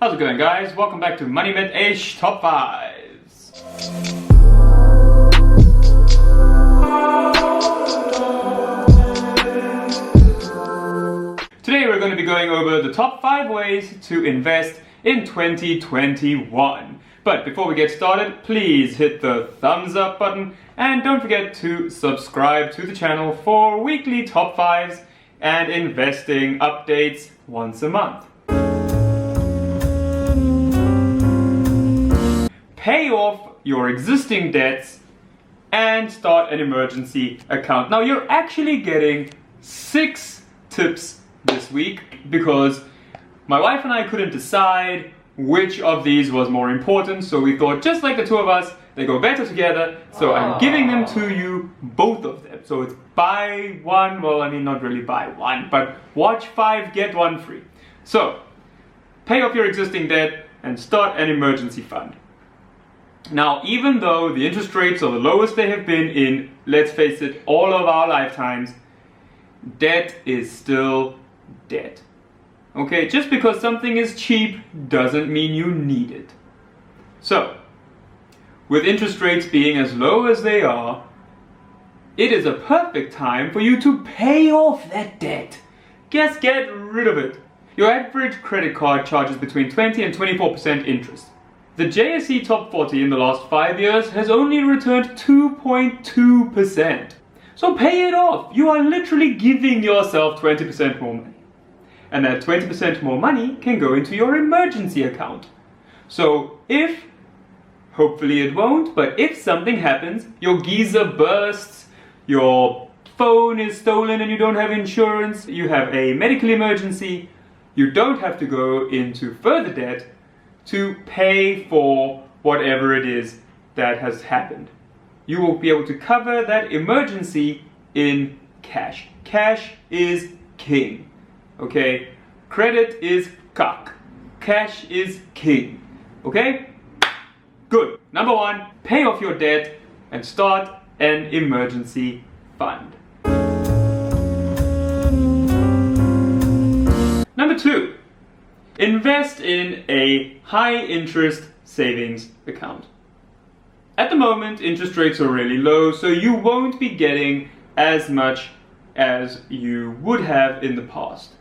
How's it going, guys? Welcome back to Met Eish Top 5s. Today we're going to be going over the top 5 ways to invest in 2021. But before we get started, please hit the thumbs up button and don't forget to subscribe to the channel for weekly top 5s and investing updates once a month. Pay off your existing debts and start an emergency account. Now you're actually getting 6 tips this week because my wife and I couldn't decide which of these was more important, so we thought just like the two of us, they go better together, so I'm giving them to you, both of them. So it's buy one, well I mean not really buy one, but watch 5 get 1 free. So pay off your existing debt and start an emergency fund. Now, even though the interest rates are the lowest they have been in, let's face it, all of our lifetimes, debt is still debt. Okay, just because something is cheap doesn't mean you need it. So, with interest rates being as low as they are, it is a perfect time for you to pay off that debt. Just get rid of it. Your average credit card charges between 20 and 24% interest. The JSE Top 40 in the last 5 years has only returned 2.2%. So pay it off. You are literally giving yourself 20% more money. And that 20% more money can go into your emergency account. So if, hopefully it won't, but if something happens, your geyser bursts, your phone is stolen and you don't have insurance, you have a medical emergency, you don't have to go into further debt to pay for whatever it is that has happened. You will be able to cover that emergency in cash. Cash is king. Okay? Credit is cock. Cash is king. Okay? Good. Number 1, pay off your debt and start an emergency fund. Number 2, invest in a high-interest savings account. At the moment, interest rates are really low, so you won't be getting as much as you would have in the past.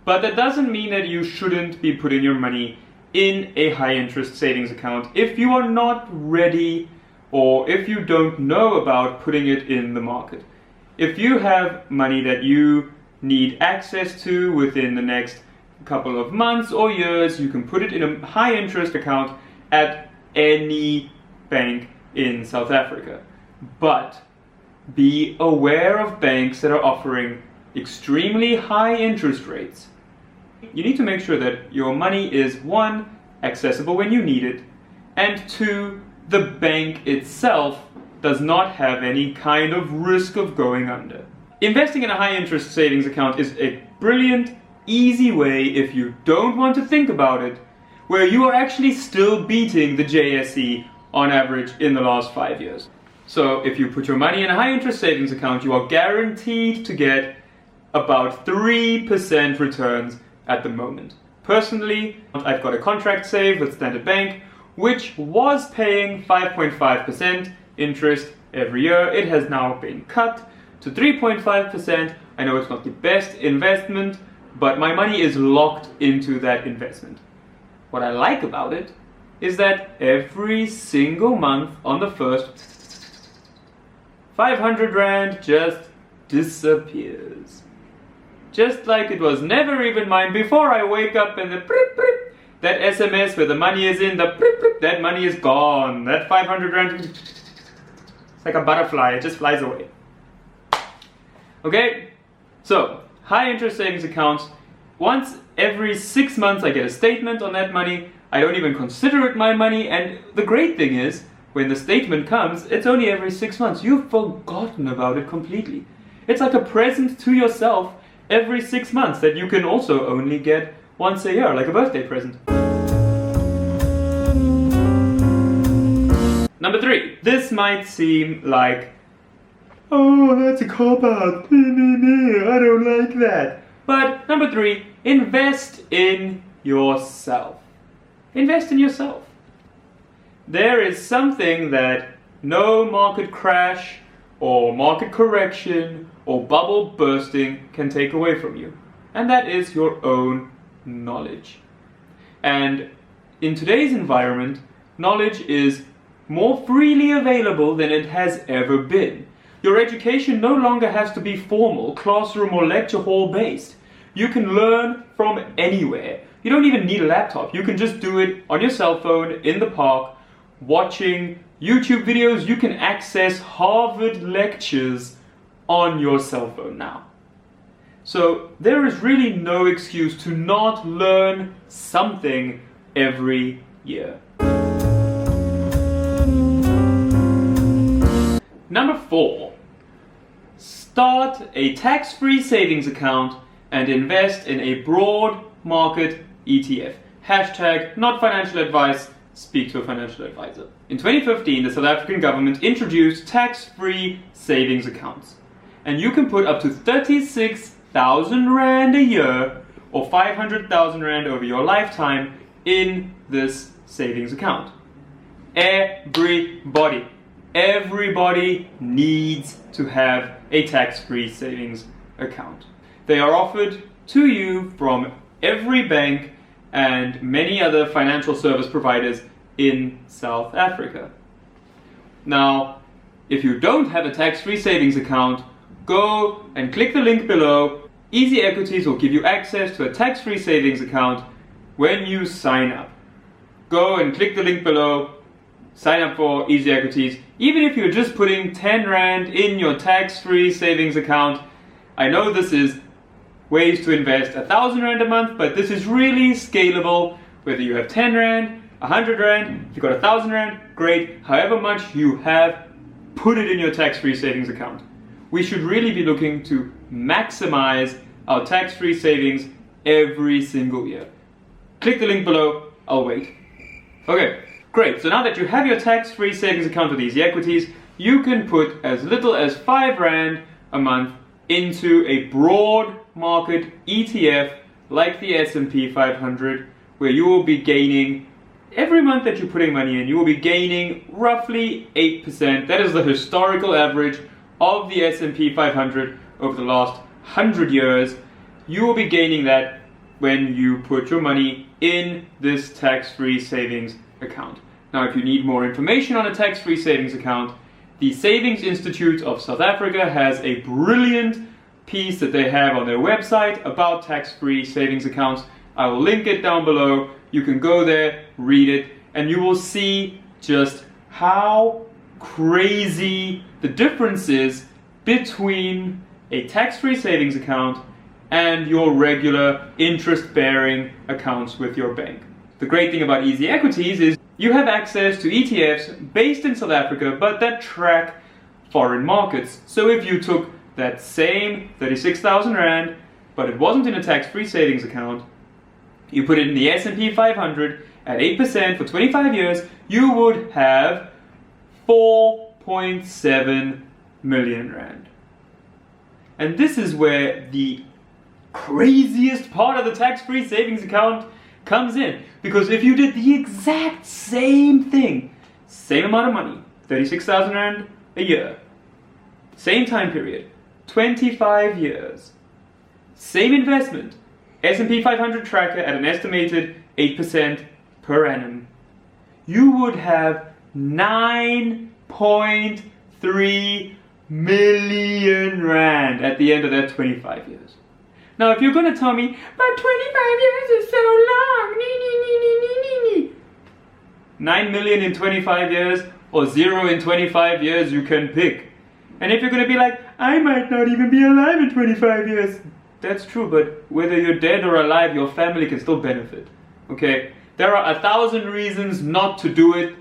But that doesn't mean that you shouldn't be putting your money in a high-interest savings account if you are not ready or if you don't know about putting it in the market. If you have money that you need access to within the next couple of months or years, you can put it in a high interest account at any bank in South Africa. But be aware of banks that are offering extremely high interest rates. You need to make sure that your money is 1, accessible when you need it, and 2, the bank itself does not have any kind of risk of going under. Investing in a high interest savings account is a brilliant, easy way if you don't want to think about it, where you are actually still beating the JSE on average in the last 5 years. So if you put your money in a high interest savings account, you are guaranteed to get about 3% returns at the moment. Personally, I've got a contract save with Standard Bank, which was paying 5.5% interest every year. It has now been cut to 3.5%. I know it's not the best investment, but my money is locked into that investment. What I like about it is that every single month on the first, 500 Rand just disappears. Just like it was never even mine before I wake up and the that SMS where the money is in, that money is gone. That 500 Rand, it's like a butterfly, it just flies away. Okay? So, high interest savings accounts, once every 6 months I get a statement on that money. I don't even consider it my money, and the great thing is, when the statement comes, it's only every 6 months. You've forgotten about it completely. It's like a present to yourself every 6 months that you can also only get once a year, like a birthday present. Number 3, this might seem like, oh, that's a cop-out, I don't like that. But number 3, invest in yourself. invest in yourself. There is something that no market crash or market correction or bubble bursting can take away from you, and that is your own knowledge. And in today's environment, knowledge is more freely available than it has ever been. Your education no longer has to be formal, classroom or lecture hall based. You can learn from anywhere. You don't even need a laptop. You can just do it on your cell phone, in the park, watching YouTube videos. You can access Harvard lectures on your cell phone now. So there is really no excuse to not learn something every year. Number 4, start a tax-free savings account and invest in a broad market ETF. Hashtag not financial advice, speak to a financial advisor. In 2015, the South African government introduced tax-free savings accounts. And you can put up to 36,000 Rand a year or 500,000 Rand over your lifetime in this savings account. Everybody needs to have a tax-free savings account. They are offered to you from every bank and many other financial service providers in South Africa. Now, if you don't have a tax-free savings account, go and click the link below. Easy Equities will give you access to a tax-free savings account when you sign up. Go and click the link below, sign up for Easy Equities. Even if you're just putting 10 Rand in your tax-free savings account, I know this is ways to invest 1,000 Rand a month, but this is really scalable. Whether you have 10 Rand, 100 Rand, if you've got 1,000 Rand, great. However much you have, put it in your tax-free savings account. We should really be looking to maximize our tax-free savings every single year. Click the link below, I'll wait. Okay, great. So now that you have your tax-free savings account with Easy Equities, you can put as little as 5 Rand a month into a broad market ETF like the S&P 500, where you will be gaining, every month that you're putting money in, you will be gaining roughly 8%. That is the historical average of the S&P 500 over the last 100 years. You will be gaining that when you put your money in this tax-free savings account. Now, if you need more information on a tax-free savings account, the Savings Institute of South Africa has a brilliant piece that they have on their website about tax-free savings accounts. I will link it down below. You can go there, read it, and you will see just how crazy the difference is between a tax-free savings account and your regular interest-bearing accounts with your bank. The great thing about Easy Equities is you have access to ETFs based in South Africa, but that track foreign markets. So if you took that same 36,000 Rand, but it wasn't in a tax-free savings account, you put it in the S&P 500 at 8% for 25 years, you would have 4.7 million Rand. And this is where the craziest part of the tax-free savings account comes in. Because if you did the exact same thing, same amount of money, 36,000 Rand a year, same time period, 25 years, same investment, S&P 500 tracker at an estimated 8% per annum, you would have 9.3 million Rand at the end of that 25 years. Now, if you're going to tell me, but 25 years is so long, 9 million in 25 years or 0 in 25 years, you can pick. And if you're going to be like, I might not even be alive in 25 years, that's true, but whether you're dead or alive, your family can still benefit, okay? There are 1,000 reasons not to do it.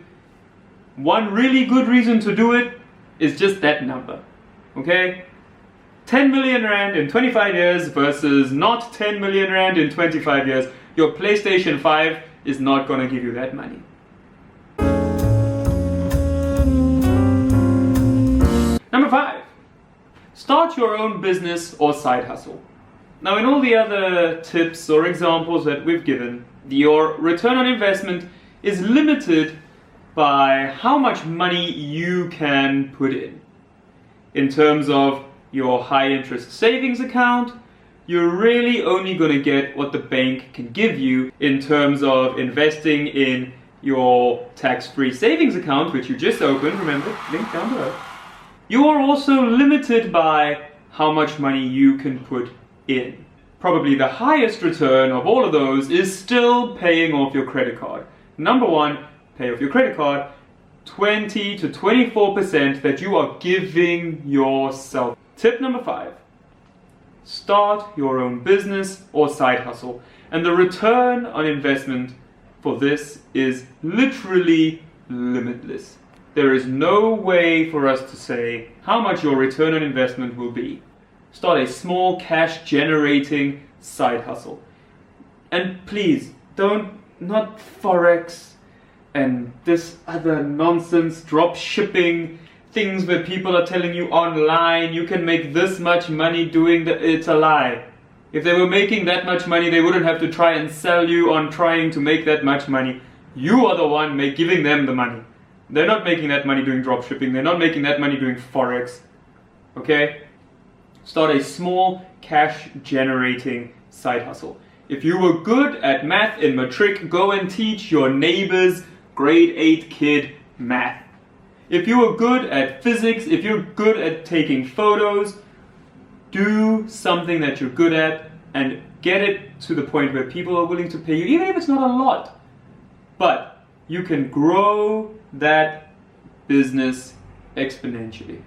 One really good reason to do it is just that number, okay? 10 million Rand in 25 years versus not 10 million Rand in 25 years. Your PlayStation 5 is not going to give you that money. Number 5, start your own business or side hustle. Now, in all the other tips or examples that we've given, Your return on investment is limited by how much money you can put in. In terms of your high interest savings account, you're really only going to get what the bank can give you. In terms of investing in your tax-free savings account, which you just opened, remember, link down below, you are also limited by how much money you can put in. Probably the highest return of all of those is still paying off your credit card. Number one, pay off your credit card, 20 to 24% that you are giving yourself. Tip number 5, start your own business or side hustle. And the return on investment for this is literally limitless. There is no way for us to say how much your return on investment will be. Start a small cash generating side hustle. And please, not Forex and this other nonsense, drop shipping, things where people are telling you online you can make this much money doing it's a lie. If they were making that much money, they wouldn't have to try and sell you on trying to make that much money. You are the one giving them the money. They're not making that money doing drop shipping. They're not making that money doing Forex. Okay? Start a small cash generating side hustle. If you were good at math in matric, go and teach your neighbor's grade 8 kid math. If you were good at physics, if you're good at taking photos, do something that you're good at and get it to the point where people are willing to pay you, even if it's not a lot. But you can grow that business exponentially.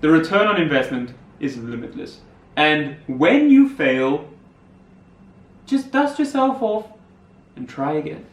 The return on investment is limitless. And when you fail, just dust yourself off and try again.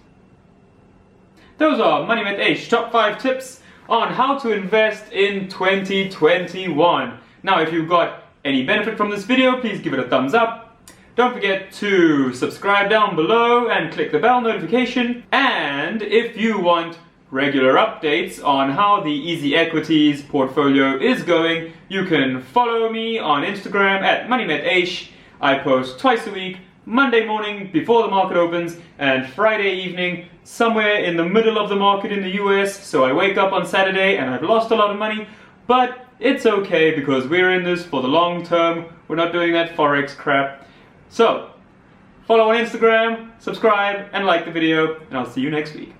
Those are Met Eish top 5 tips on how to invest in 2021. Now, if you've got any benefit from this video, please give it a thumbs up. Don't forget to subscribe down below and click the bell notification. And if you want regular updates on how the Easy Equities portfolio is going, you can follow me on Instagram at Met Eish. I post twice a week, Monday morning before the market opens and Friday evening somewhere in the middle of the market in the US. So I wake up on Saturday and I've lost a lot of money, but it's okay because we're in this for the long term. We're not doing that Forex crap. So follow on Instagram, subscribe and like the video, and I'll see you next week.